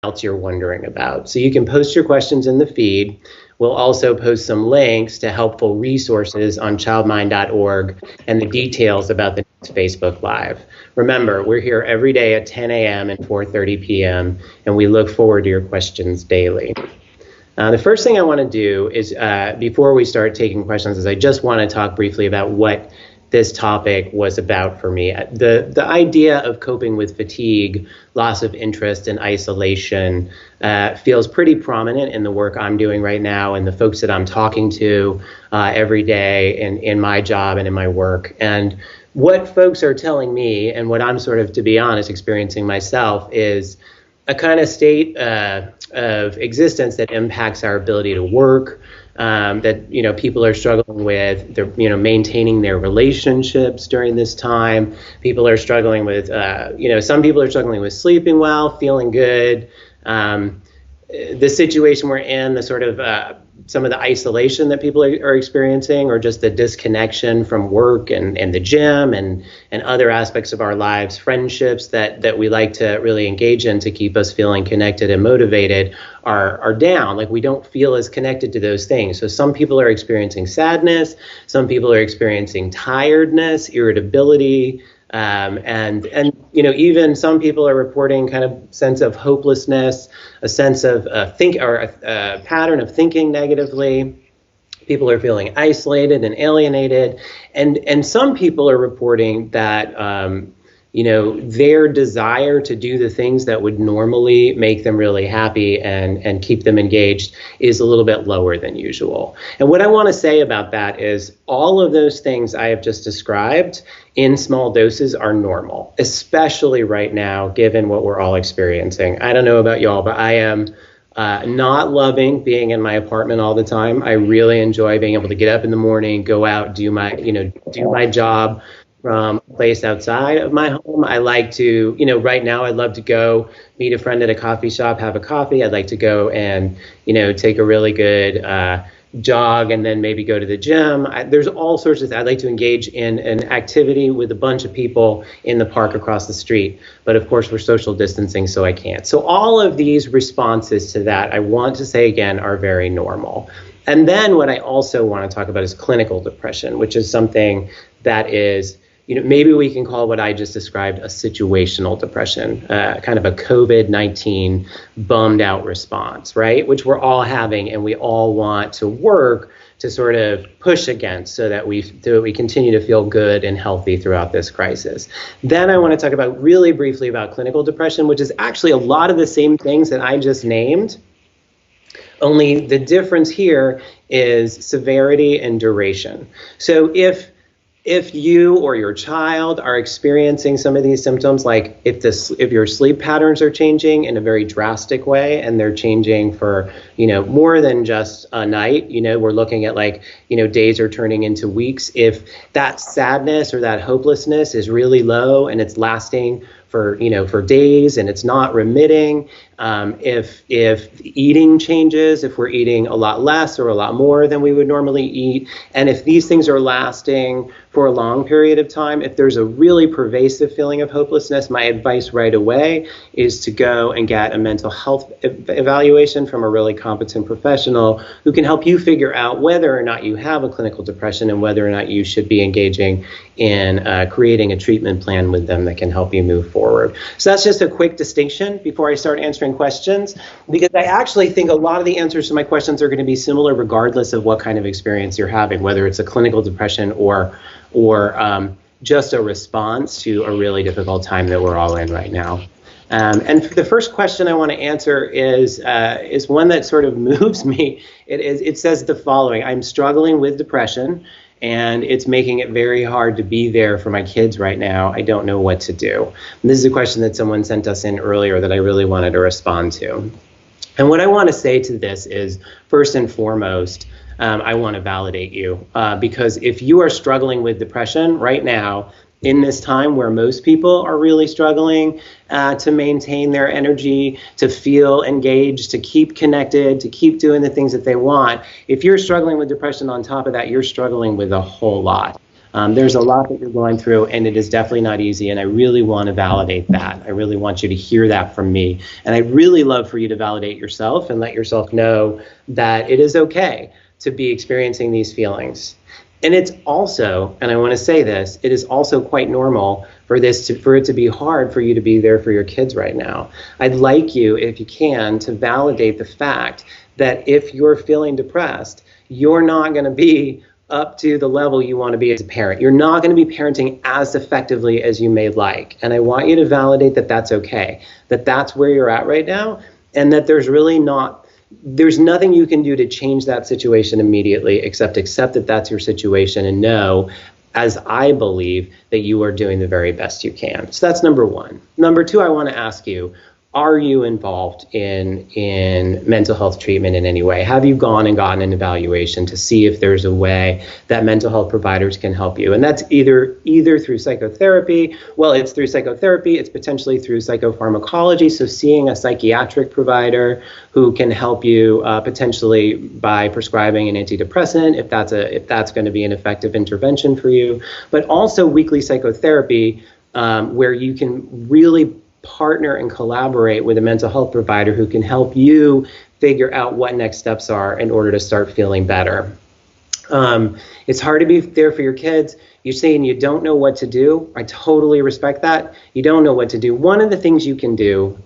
else you're wondering about. So you can post your questions in the feed. We'll also post some links to helpful resources on childmind.org and the details about the next Facebook Live. Remember, we're here every day at 10 a.m. and 4:30 p.m., and we look forward to your questions daily. The first thing I want to do is, before we start taking questions, is I just want to talk briefly about what this topic was about for me. The idea of coping with fatigue, loss of interest, and isolation feels pretty prominent in the work I'm doing right now and the folks that I'm talking to every day in my job and in my work. And what folks are telling me, and what I'm sort of, to be honest, experiencing myself, is a kind of state of existence that impacts our ability to work, that people are struggling with, maintaining their relationships during this time. People are struggling with, some people are struggling with sleeping well, feeling good. The situation we're in, the sort of some of the isolation that people are experiencing, or just the disconnection from work and the gym and other aspects of our lives, friendships that we like to really engage in to keep us feeling connected and motivated are down. Like, we don't feel as connected to those things. So some people are experiencing sadness, some people are experiencing tiredness, irritability, and even some people are reporting kind of sense of hopelessness, a sense of a pattern of thinking negatively. People are feeling isolated and alienated, and some people are reporting that their desire to do the things that would normally make them really happy and keep them engaged is a little bit lower than usual. And what I want to say about that is all of those things I have just described in small doses are normal, especially right now, given what we're all experiencing. I don't know about y'all, but I am not loving being in my apartment all the time. I really enjoy being able to get up in the morning, go out, do my job from a place outside of my home. I like to, right now I'd love to go meet a friend at a coffee shop, have a coffee. I'd like to go and, take a really good jog and then maybe go to the gym. There's all sorts of things. I'd like to engage in an activity with a bunch of people in the park across the street. But of course, we're social distancing, so I can't. So all of these responses to that, I want to say again, are very normal. And then what I also want to talk about is clinical depression, which is something that is, maybe we can call what I just described a situational depression, kind of a COVID-19 bummed out response, right? Which we're all having, and we all want to work to sort of push against so that we continue to feel good and healthy throughout this crisis. Then I want to talk about really briefly about clinical depression, which is actually a lot of the same things that I just named. Only the difference here is severity and duration. So if you or your child are experiencing some of these symptoms, like if your sleep patterns are changing in a very drastic way and they're changing for, more than just a night, we're looking at days are turning into weeks. If that sadness or that hopelessness is really low and it's lasting for days and it's not remitting, if eating changes, if we're eating a lot less or a lot more than we would normally eat, and if these things are lasting for a long period of time, if there's a really pervasive feeling of hopelessness, my advice right away is to go and get a mental health evaluation from a really competent professional who can help you figure out whether or not you have a clinical depression and whether or not you should be engaging in creating a treatment plan with them that can help you move forward. So that's just a quick distinction before I start answering questions, because I actually think a lot of the answers to my questions are going to be similar regardless of what kind of experience you're having, whether it's a clinical depression or just a response to a really difficult time that we're all in right now. And the first question I want to answer is one that sort of moves me. It says the following: I'm struggling with depression, and it's making it very hard to be there for my kids right now. I don't know what to do. And this is a question that someone sent us in earlier that I really wanted to respond to. And what I want to say to this is, first and foremost, I want to validate you, because if you are struggling with depression right now, in this time where most people are really struggling to maintain their energy, to feel engaged, to keep connected, to keep doing the things that they want, if you're struggling with depression on top of that, you're struggling with a whole lot. There's a lot that you're going through, and it is definitely not easy, and I really want to validate that. I really want you to hear that from me, and I'd really love for you to validate yourself and let yourself know that it is okay to be experiencing these feelings. And it's also, and I want to say this, it is also quite normal for it to be hard for you to be there for your kids right now. I'd like you, if you can, to validate the fact that if you're feeling depressed, you're not going to be up to the level you want to be as a parent. You're not going to be parenting as effectively as you may like. And I want you to validate that that's okay, that that's where you're at right now, and that there's nothing you can do to change that situation immediately except accept that that's your situation and know, as I believe, that you are doing the very best you can. So that's number one. Number two, I want to ask you, are you involved in mental health treatment in any way? Have you gone and gotten an evaluation to see if there's a way that mental health providers can help you? And that's either through psychotherapy. Well, it's through psychotherapy. It's potentially through psychopharmacology. So seeing a psychiatric provider who can help you potentially by prescribing an antidepressant, if that's going to be an effective intervention for you. But also weekly psychotherapy, where you can really partner and collaborate with a mental health provider who can help you figure out what next steps are in order to start feeling better. It's hard to be there for your kids. You're saying you don't know what to do. I totally respect that. You don't know what to do. One of the things you can do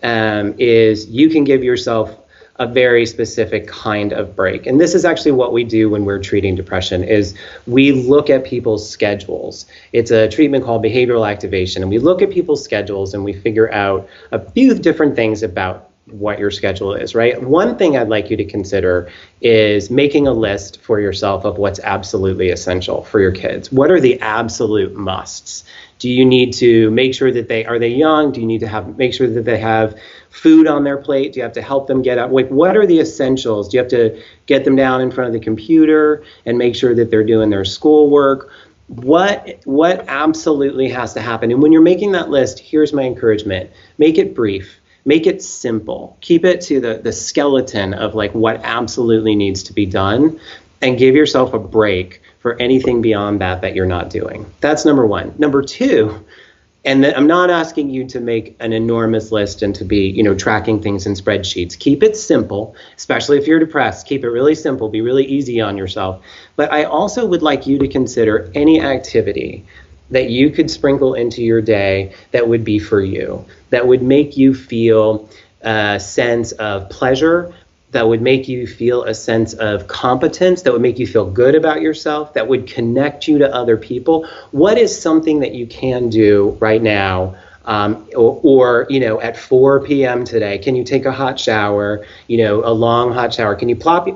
is you can give yourself a very specific kind of break. And this is actually what we do when we're treating depression, is we look at people's schedules. It's a treatment called behavioral activation. And we look at people's schedules and we figure out a few different things about what your schedule is, right? One thing I'd like you to consider is making a list for yourself of what's absolutely essential for your kids. What are the absolute musts? Do you need to make sure that are they young? Do you need to make sure that they have food on their plate? Do you have to help them get up? Like, what are the essentials? Do you have to get them down in front of the computer and make sure that they're doing their schoolwork? What absolutely has to happen? And when you're making that list, here's my encouragement. Make it brief. Make it simple. Keep it to the skeleton of like what absolutely needs to be done, and give yourself a break for anything beyond that you're not doing. That's number one. Number two, and I'm not asking you to make an enormous list and to be, tracking things in spreadsheets. Keep it simple, especially if you're depressed. Keep it really simple. Be really easy on yourself. But I also would like you to consider any activity that you could sprinkle into your day that would be for you, that would make you feel a sense of pleasure, that would make you feel a sense of competence, that would make you feel good about yourself, that would connect you to other people. What is something that you can do right now, or at 4 p.m. today? Can you take a hot shower, a long hot shower? Can you plop?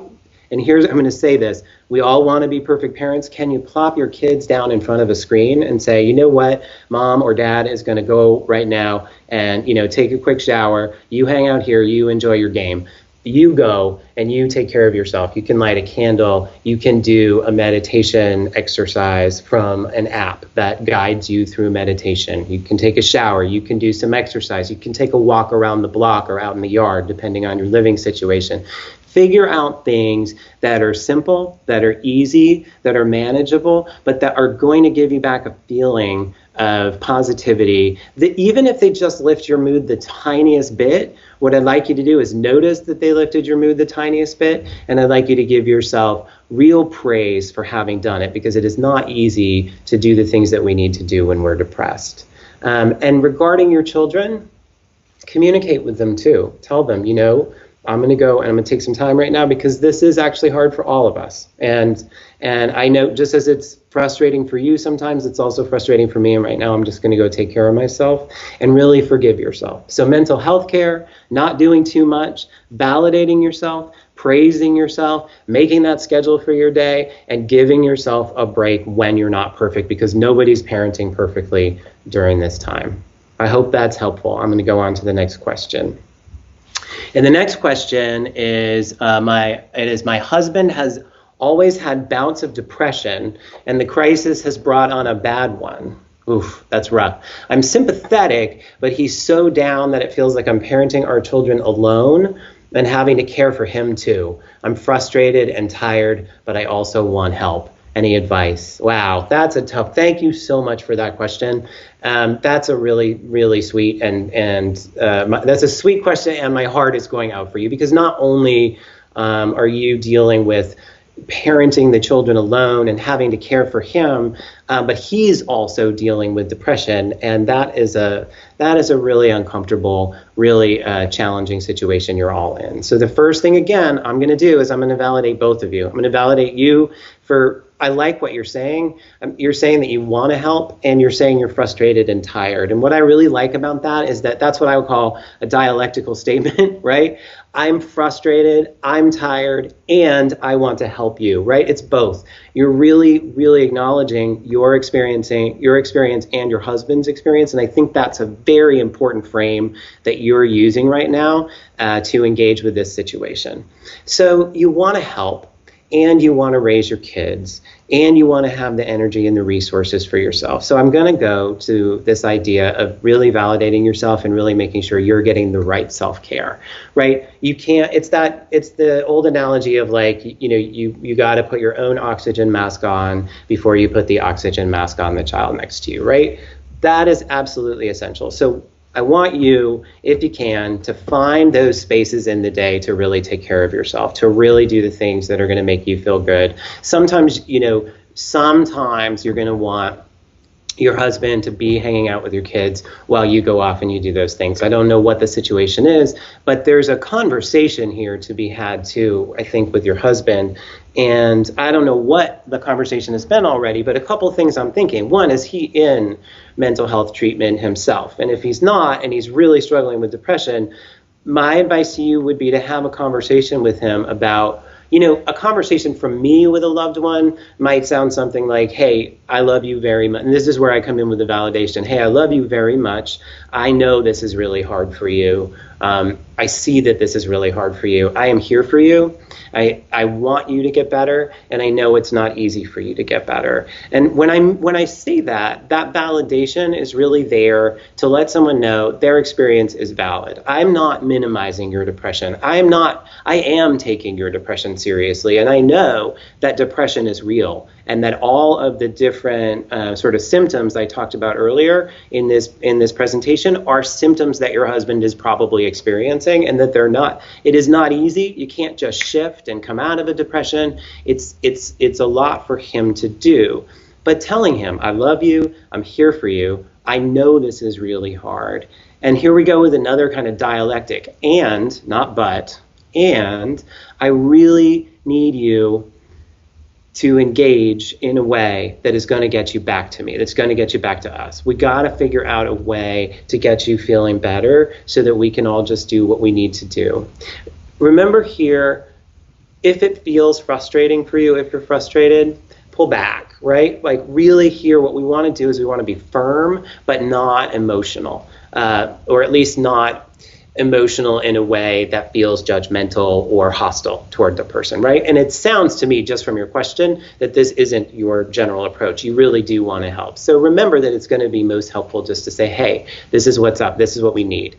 And I'm going to say this. We all want to be perfect parents. Can you plop your kids down in front of a screen and say, you know what, mom or dad is going to go right now and, take a quick shower. You hang out here. You enjoy your game. You go and you take care of yourself. You can light a candle. You can do a meditation exercise from an app that guides you through meditation. You can take a shower. You can do some exercise. You can take a walk around the block or out in the yard, depending on your living situation. Figure out things that are simple, that are easy, that are manageable, but that are going to give you back a feeling of positivity, that even if they just lift your mood the tiniest bit, what I'd like you to do is notice that they lifted your mood the tiniest bit, and I'd like you to give yourself real praise for having done it, because it is not easy to do the things that we need to do when we're depressed. And regarding your children, communicate with them too. Tell them, I'm going to go and I'm going to take some time right now, because this is actually hard for all of us. And I know, just as it's frustrating for you sometimes, it's also frustrating for me. And right now I'm just going to go take care of myself, and really forgive yourself. So mental health care, not doing too much, validating yourself, praising yourself, making that schedule for your day, and giving yourself a break when you're not perfect, because nobody's parenting perfectly during this time. I hope that's helpful. I'm going to go on to the next question. And the next question is, my husband has always had bouts of depression, and the crisis has brought on a bad one. Oof, that's rough. I'm sympathetic, but he's so down that it feels like I'm parenting our children alone and having to care for him too. I'm frustrated and tired, but I also want help. Any advice? Wow, that's a tough. Thank you so much for that question. That's a really, really sweet that's a sweet question, and my heart is going out for you, because not only are you dealing with parenting the children alone and having to care for him, but he's also dealing with depression, and that is a really uncomfortable, really challenging situation you're all in. So the first thing, again, I'm going to do is I'm going to validate both of you. I'm going to validate you for, I like what you're saying. You're saying that you want to help, and you're saying you're frustrated and tired. And what I really like about that is that that's what I would call a dialectical statement, right? I'm frustrated, I'm tired, and I want to help you, right? It's both. You're really, really acknowledging your experience and your husband's experience. And I think that's a very important frame that you're using right now to engage with this situation. So you want to help, and you want to raise your kids, and you want to have the energy and the resources for yourself. So I'm going to go to this idea of really validating yourself and really making sure you're getting the right self-care, right? You can't, it's the old analogy of like, you got to put your own oxygen mask on before you put the oxygen mask on the child next to you, right? That is absolutely essential. So I want you, if you can, to find those spaces in the day to really take care of yourself, to really do the things that are going to make you feel good. Sometimes you're going to want your husband to be hanging out with your kids while you go off and you do those things. I don't know what the situation is, but there's a conversation here to be had too, I think, with your husband. And I don't know what the conversation has been already, but a couple of things I'm thinking. One, is he in mental health treatment himself? And if he's not, and he's really struggling with depression, my advice to you would be to have a conversation with him about, a conversation from me with a loved one might sound something like, hey, I love you very much. And this is where I come in with the validation. Hey, I love you very much. I know this is really hard for you. I see that this is really hard for you. I am here for you. I want you to get better, and I know it's not easy for you to get better. And when I say that validation is really there to let someone know their experience is valid. I'm not minimizing your depression. I am taking your depression seriously, and I know that depression is real, and that all of the different sort of symptoms I talked about earlier in this presentation are symptoms that your husband is probably experiencing, and that they're not. It is not easy. You can't just shift and come out of a depression. It's a lot for him to do. But telling him, I love you, I'm here for you, I know this is really hard. And here we go with another kind of dialectic, and, not but, and I really need you to engage in a way that is going to get you back to me, that's going to get you back to us. We got to figure out a way to get you feeling better so that we can all just do what we need to do. Remember here, if it feels frustrating for you, if you're frustrated, pull back, right? Like really here, what we want to do is we want to be firm, but not emotional, or at least not emotional in a way that feels judgmental or hostile toward the person, right? And it sounds to me, just from your question, that this isn't your general approach. You really do want to help. So remember that it's going to be most helpful just to say, hey, this is what's up. This is what we need.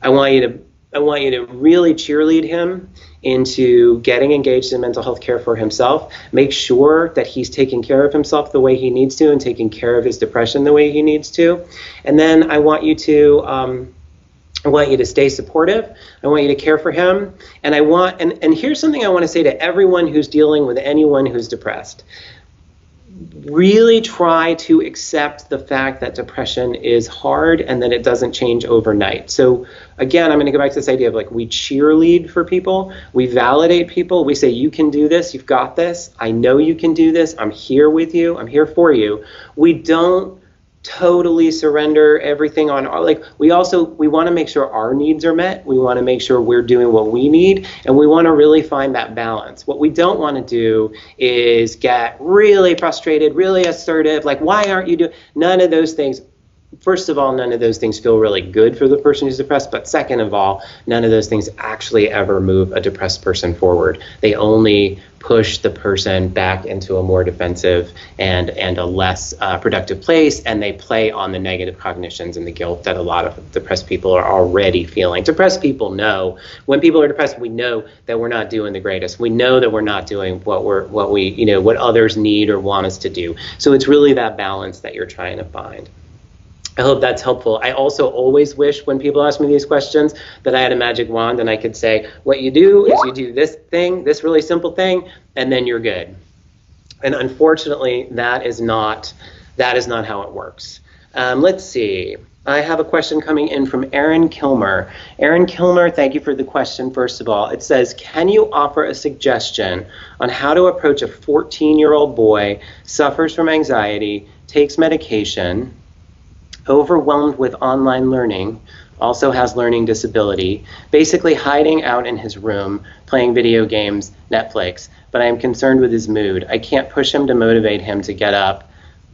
I want you to really cheerlead him into getting engaged in mental health care for himself. Make sure that he's taking care of himself the way he needs to and taking care of his depression the way he needs to. And then I want you to stay supportive. I want you to care for him. And and here's something I want to say to everyone who's dealing with anyone who's depressed. Really try to accept the fact that depression is hard and that it doesn't change overnight. So again, I'm going to go back to this idea of like, we cheerlead for people, we validate people, we say, you can do this, you've got this, I know you can do this, I'm here with you, I'm here for you. We don't totally surrender everything on we want to make sure our needs are met. We want to make sure we're doing what we need, and we want to really find that balance. What we don't want to do is get really frustrated, really assertive, like, why aren't you doing none of those things. first of all, none of those things feel really good for the person who's depressed. But second of all, none of those things actually ever move a depressed person forward. They only push the person back into a more defensive and a less productive place, and they play on the negative cognitions and the guilt that a lot of depressed people are already feeling. Depressed people know when people are depressed, we know that we're not doing the greatest. We know that we're not doing what others need or want us to do. So it's really that balance that you're trying to find. I hope that's helpful. I also always wish when people ask me these questions that I had a magic wand and I could say, what you do is you do this thing, this really simple thing, and then you're good. And unfortunately, that is not how it works. Let's see. I have a question coming in from Aaron Kilmer. Aaron Kilmer, thank you for the question, first of all. It says, can you offer a suggestion on how to approach a 14-year-old boy, suffers from anxiety, takes medication, overwhelmed with online learning, also has learning disability, basically hiding out in his room, playing video games, Netflix, but I am concerned with his mood. I can't push him to motivate him to get up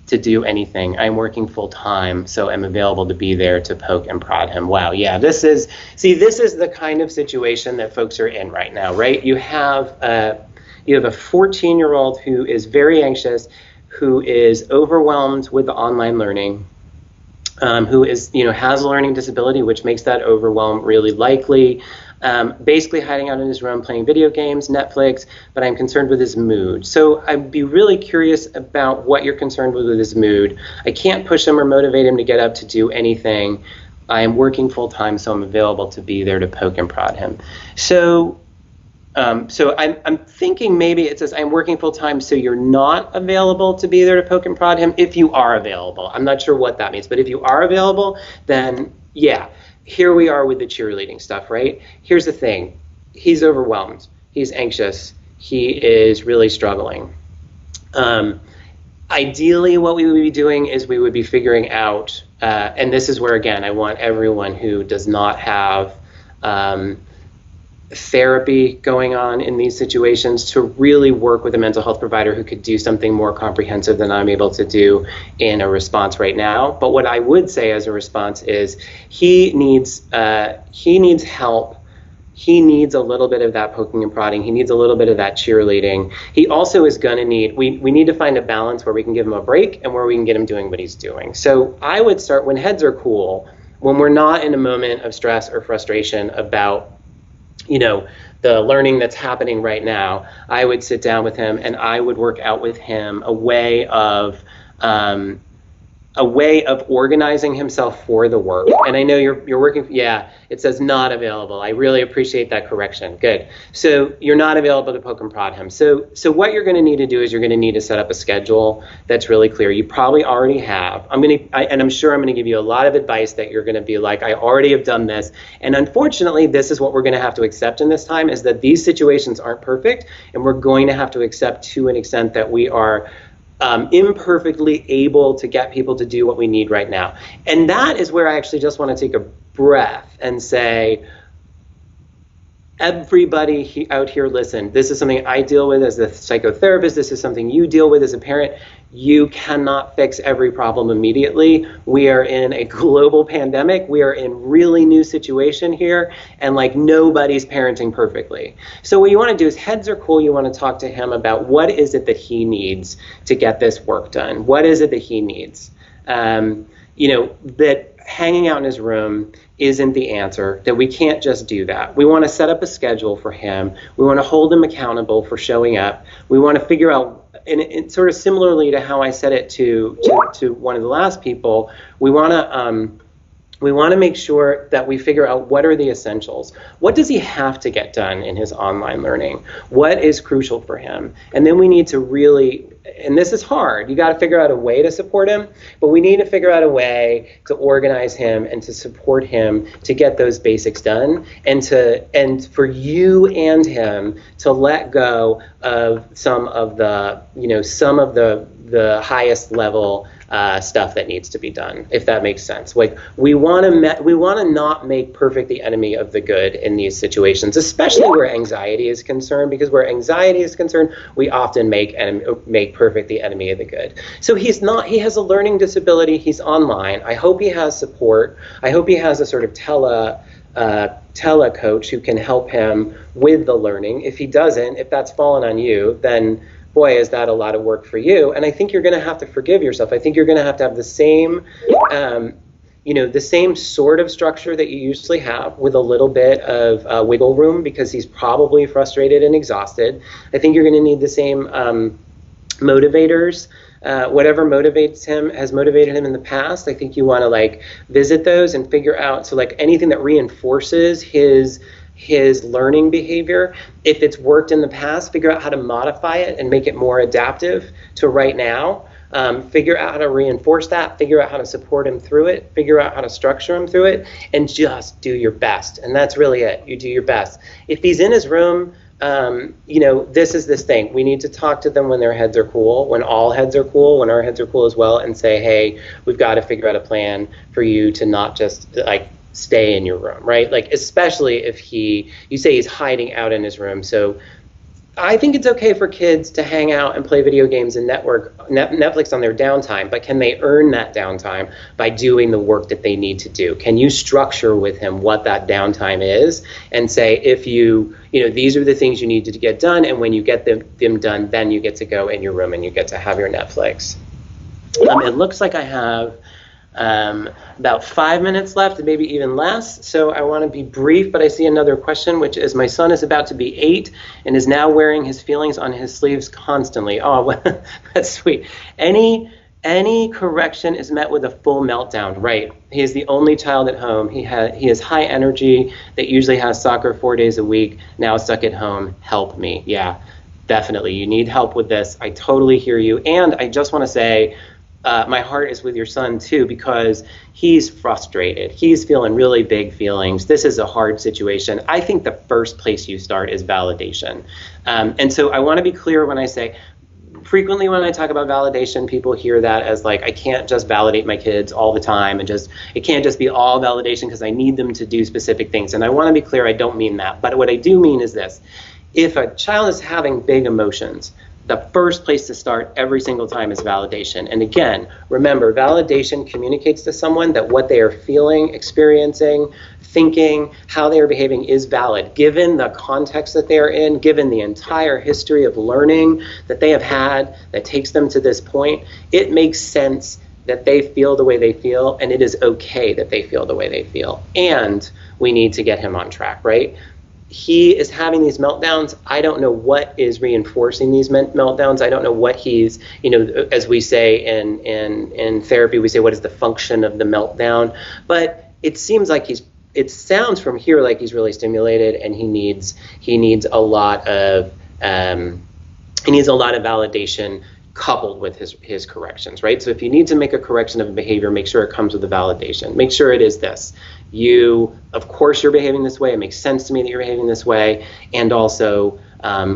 to do anything. I'm working full time, so I'm available to be there to poke and prod him. Wow, yeah, this is the kind of situation that folks are in right now, right? You have a 14-year-old who is very anxious, who is overwhelmed with the online learning, who is, has a learning disability, which makes that overwhelm really likely, basically hiding out in his room, playing video games, Netflix, but I'm concerned with his mood. So I'd be really curious about what you're concerned with his mood. I can't push him or motivate him to get up to do anything. I am working full time, so I'm available to be there to poke and prod him. So I'm thinking maybe it says I'm working full time, so you're not available to be there to poke and prod him. If you are available, I'm not sure what that means, but if you are available, then yeah, here we are with the cheerleading stuff, right? Here's the thing. He's overwhelmed. He's anxious. He is really struggling. Ideally, what we would be doing is we would be figuring out, and this is where, again, I want everyone who does not have therapy going on in these situations to really work with a mental health provider who could do something more comprehensive than I'm able to do in a response right now. But what I would say as a response is he needs help. He needs a little bit of that poking and prodding. He needs a little bit of that cheerleading. He also is going to need, we need to find a balance where we can give him a break and where we can get him doing what he's doing. So I would start when heads are cool, when we're not in a moment of stress or frustration about the learning that's happening right now. I would sit down with him and I would work out with him a way of organizing himself for the work. And I know you're working, yeah, it says not available. I really appreciate that correction. Good. So you're not available to poke and prod him. So what you're going to need to do is you're going to need to set up a schedule that's really clear. You probably already have. And I'm sure I'm going to give you a lot of advice that you're going to be like, I already have done this. And unfortunately, this is what we're going to have to accept in this time, is that these situations aren't perfect, and we're going to have to accept to an extent that we are imperfectly able to get people to do what we need right now. And that is where I actually just want to take a breath and say, everybody out here, listen, this is something I deal with as a psychotherapist. This is something you deal with as a parent. You cannot fix every problem immediately. We are in a global pandemic. We are in really new situation here, and like nobody's parenting perfectly. So what you want to do is, heads are cool. You want to talk to him about what is it that he needs to get this work done. What is it that he needs? That hanging out in his room isn't the answer, that we can't just do that. We want to set up a schedule for him. We want to hold him accountable for showing up. We want to figure out, and it's sort of similarly to how I said it to one of the last people, we want to make sure that we figure out what are the essentials. What does he have to get done in his online learning? What is crucial for him? And then we need to really, and this is hard, you got to figure out a way to support him, but we need to figure out a way to organize him and to support him to get those basics done, and for you and him to let go of some of the the highest level stuff that needs to be done, if that makes sense. Like, we want to not make perfect the enemy of the good in these situations, especially where anxiety is concerned, because where anxiety is concerned, we often make perfect the enemy of the good. So he has a learning disability. He's online. I hope he has support. I hope he has a sort of telecoach who can help him with the learning. If he doesn't, if that's fallen on you, then boy, is that a lot of work for you. And I think you're going to have to forgive yourself. I think you're going to have the same, the same sort of structure that you usually have, with a little bit of wiggle room, because he's probably frustrated and exhausted. I think you're going to need the same motivators. Whatever has motivated him in the past. I think you want to visit those and figure out, so anything that reinforces his learning behavior, if it's worked in the past, figure out how to modify it and make it more adaptive to right now. Figure out how to reinforce that, figure out how to support him through it, figure out how to structure him through it, and just do your best. And that's really it. You do your best. If he's in his room, this is this thing. We need to talk to them when their heads are cool, when all heads are cool, when our heads are cool as well, and say, hey, we've got to figure out a plan for you to not just stay in your room, right? Especially if you say he's hiding out in his room. So I think it's okay for kids to hang out and play video games and Netflix on their downtime, but can they earn that downtime by doing the work that they need to do? Can you structure with him what that downtime is and say, if these are the things you need to get done, and when you get them done, then you get to go in your room and you get to have your Netflix. It looks like I have about 5 minutes left, and maybe even less. So I want to be brief, but I see another question, which is, my son is about to be 8 and is now wearing his feelings on his sleeves constantly. Oh, well, that's sweet. Any correction is met with a full meltdown, right? He is the only child at home. He has high energy that usually has soccer 4 days a week, now stuck at home. Help me. Yeah, definitely. You need help with this. I totally hear you. And I just want to say, my heart is with your son too, because he's frustrated. He's feeling really big feelings. This is a hard situation. I think the first place you start is validation. And so I want to be clear when I say, frequently when I talk about validation, people hear that as I can't just validate my kids all the time, and it can't just be all validation because I need them to do specific things. And I want to be clear, I don't mean that. But what I do mean is this: if a child is having big emotions, the first place to start every single time is validation. And again, remember, validation communicates to someone that what they are feeling, experiencing, thinking, how they are behaving is valid, given the context that they are in, given the entire history of learning that they have had that takes them to this point. It makes sense that they feel the way they feel, and it is okay that they feel the way they feel. And we need to get him on track, right? He is having these meltdowns. I don't know what is reinforcing these meltdowns. I don't know what he's, as we say in therapy, we say, what is the function of the meltdown? But it seems like it sounds from here like he's really stimulated, and he needs a lot of validation coupled with his corrections, right? So if you need to make a correction of a behavior, make sure it comes with a validation. Make sure it is this: of course you're behaving this way. It makes sense to me that you're behaving this way. And also,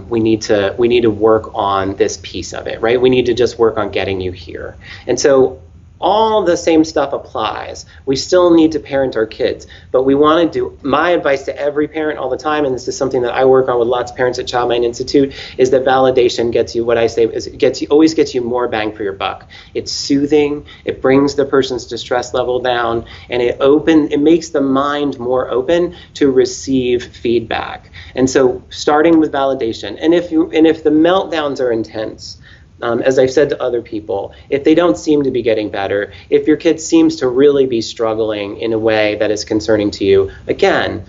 we need to work on this piece of it, right? We need to just work on getting you here. And so all the same stuff applies. We still need to parent our kids, but we want to do, my advice to every parent all the time, and this is something that I work on with lots of parents at Child Mind Institute, is that validation gets you, what I say is, always gets you more bang for your buck. It's soothing, it brings the person's distress level down, and it makes the mind more open to receive feedback. And so starting with validation, and if the meltdowns are intense, as I've said to other people, if they don't seem to be getting better, if your kid seems to really be struggling in a way that is concerning to you, again,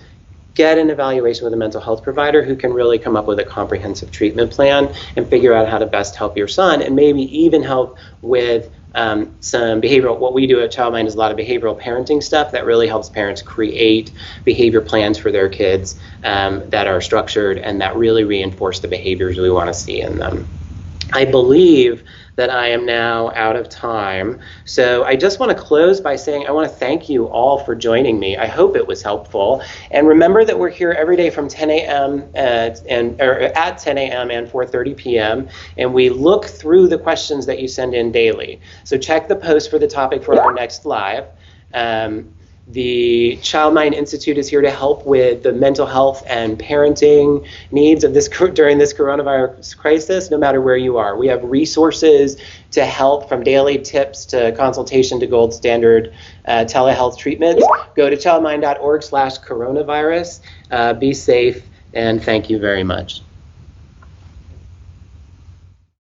get an evaluation with a mental health provider who can really come up with a comprehensive treatment plan and figure out how to best help your son, and maybe even help with some behavioral. What we do at Child Mind is a lot of behavioral parenting stuff that really helps parents create behavior plans for their kids that are structured and that really reinforce the behaviors we want to see in them. I believe that I am now out of time. So I just want to close by saying I want to thank you all for joining me. I hope it was helpful. And remember that we're here every day from 10 a.m. At 10 a.m. and 4:30 p.m. And we look through the questions that you send in daily. So check the post for the topic for our next live. The Child Mind Institute is here to help with the mental health and parenting needs of this during this coronavirus crisis, no matter where you are. We have resources to help, from daily tips to consultation to gold standard telehealth treatments. Go to childmind.org/coronavirus. Be safe, and thank you very much.